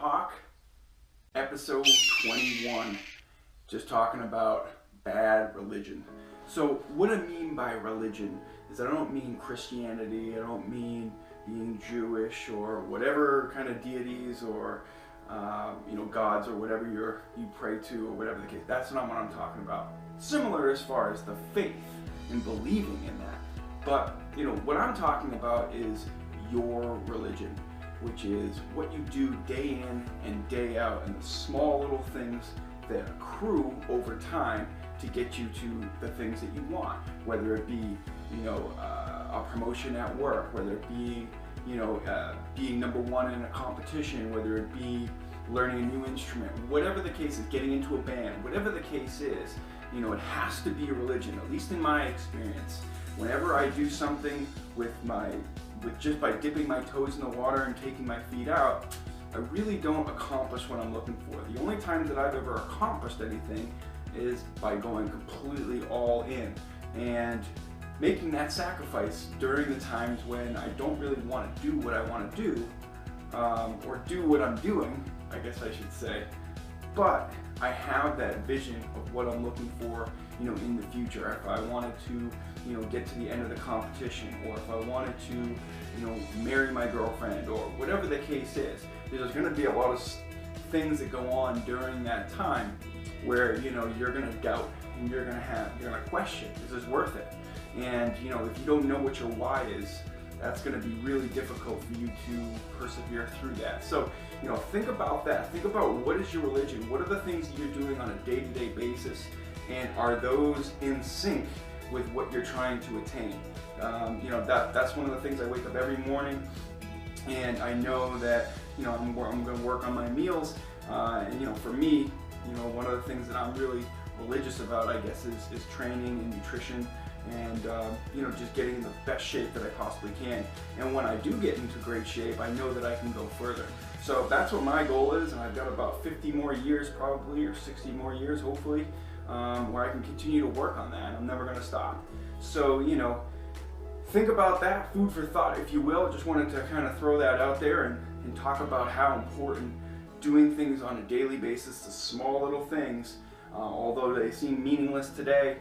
Hawk, episode 21, just talking about bad religion. So what I mean by religion is I don't mean Christianity, I don't mean being Jewish or whatever kind of deities or gods or whatever you pray to or whatever the case. That's not what I'm talking about. Similar as far as the faith and believing in that. But what I'm talking about is your religion, which is what you do day in and day out, and the small little things that accrue over time to get you to the things that you want, whether it be a promotion at work, whether it be being number one in a competition, whether it be learning a new instrument, whatever the case is, getting into a band, whatever the case is, it has to be a religion, at least in my experience. Whenever I do something with just by dipping my toes in the water and taking my feet out, I really don't accomplish what I'm looking for. The only time that I've ever accomplished anything is by going completely all in and making that sacrifice during the times when I don't really want to do what I want to do, or do what I'm doing, I guess I should say. But I have that vision of what I'm looking for, in the future. If I wanted to, get to the end of the competition, or if I wanted to, marry my girlfriend, or whatever the case is, there's going to be a lot of things that go on during that time where, you're going to doubt and you're going to question, is this worth it? And, if you don't know what your why is, that's going to be really difficult for you to persevere through that. So, think about that. Think about what is your religion? What are the things that you're doing on a day-to-day basis? And are those in sync with what you're trying to attain? That's one of the things. I wake up every morning and I know that, I'm going to work on my meals. And, for me, one of the things that I'm really religious about, I guess, is training and nutrition. And just getting in the best shape that I possibly can. And when I do get into great shape, I know that I can go further. So that's what my goal is, and I've got about 50 more years probably, or 60 more years hopefully, where I can continue to work on that, and I'm never going to stop. So, think about that, food for thought, if you will. Just wanted to kind of throw that out there and talk about how important doing things on a daily basis, the small little things, although they seem meaningless today,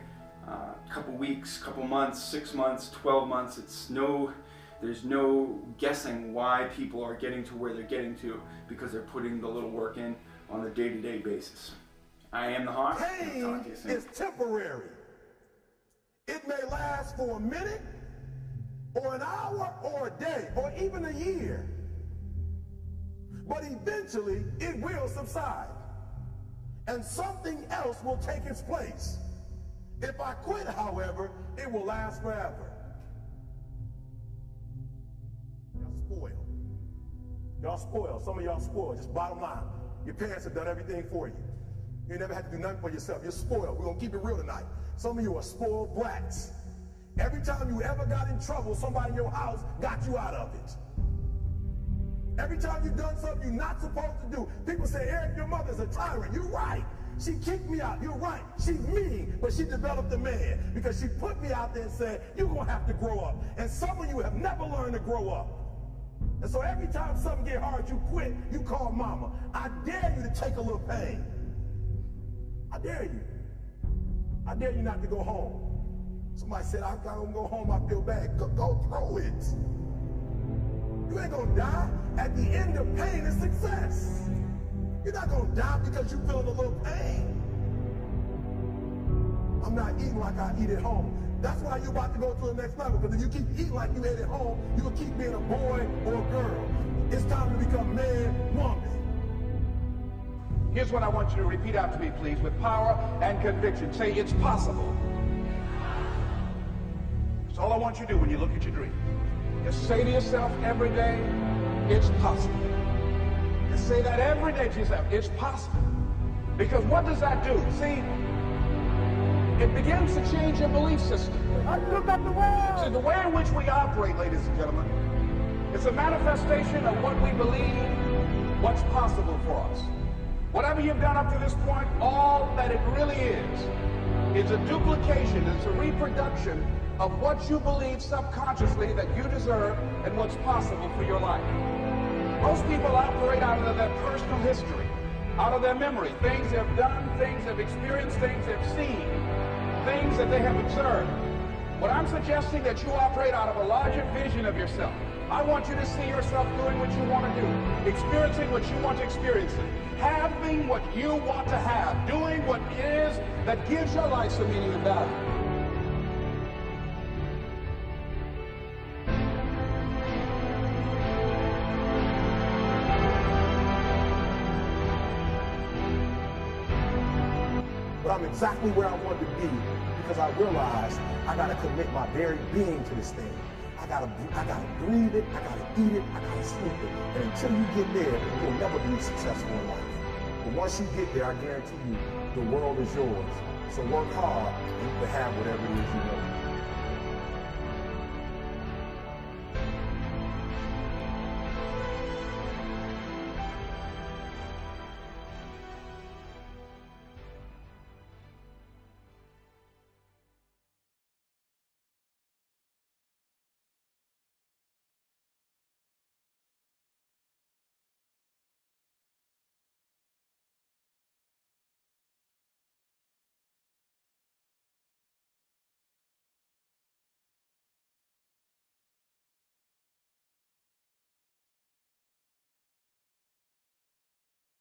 couple weeks, couple months, 6 months, 12 months, there's no guessing why people are getting to where they're getting to, because they're putting the little work in on a day-to-day basis. I am the Hawk. Pain is temporary. It may last for a minute, or an hour, or a day, or even a year. But eventually, it will subside, and something else will take its place. If I quit, however, it will last forever. Y'all spoiled. Y'all spoiled. Some of y'all spoiled. Just bottom line. Your parents have done everything for you. You never had to do nothing for yourself. You're spoiled. We're going to keep it real tonight. Some of you are spoiled brats. Every time you ever got in trouble, somebody in your house got you out of it. Every time you've done something you're not supposed to do, people say, Eric, your mother's a tyrant. You're right. She kicked me out. You're right. She's mean, but she developed a man because she put me out there and said, you're going to have to grow up. And some of you have never learned to grow up. And so every time something get hard, you quit, you call mama. I dare you to take a little pain. I dare you. I dare you not to go home. Somebody said, I don't go home, I feel bad. Go throw it. You ain't going to die. At the end of pain is success. You're not going to die because you're feeling a little pain. I'm not eating like I eat at home. That's why you're about to go to the next level, because if you keep eating like you ate at home, you will keep being a boy or a girl. It's time to become man, woman. Here's what I want you to repeat out to me, please, with power and conviction. Say, it's possible. That's all I want you to do when you look at your dream. Just say to yourself every day, it's possible. Say that every day to yourself. It's possible. Because what does that do? See, it begins to change your belief system. I look at the world. See, the way in which we operate, ladies and gentlemen, it's a manifestation of what we believe, what's possible for us. Whatever you've done up to this point, all that it really is a duplication, it's a reproduction of what you believe subconsciously that you deserve and what's possible for your life. Most people operate out of their personal history, out of their memory, things they've done, things they've experienced, things they've seen, things that they have observed. But I'm suggesting that you operate out of a larger vision of yourself. I want you to see yourself doing what you want to do, experiencing what you want to experience, having what you want to have, doing what it is that gives your life some meaning and value. But I'm exactly where I want to be because I realized I gotta commit my very being to this thing. I gotta breathe it, I gotta eat it, I gotta sleep it. And until you get there, you'll never be successful in life. But once you get there, I guarantee you, the world is yours. So work hard and you can have whatever it is you want.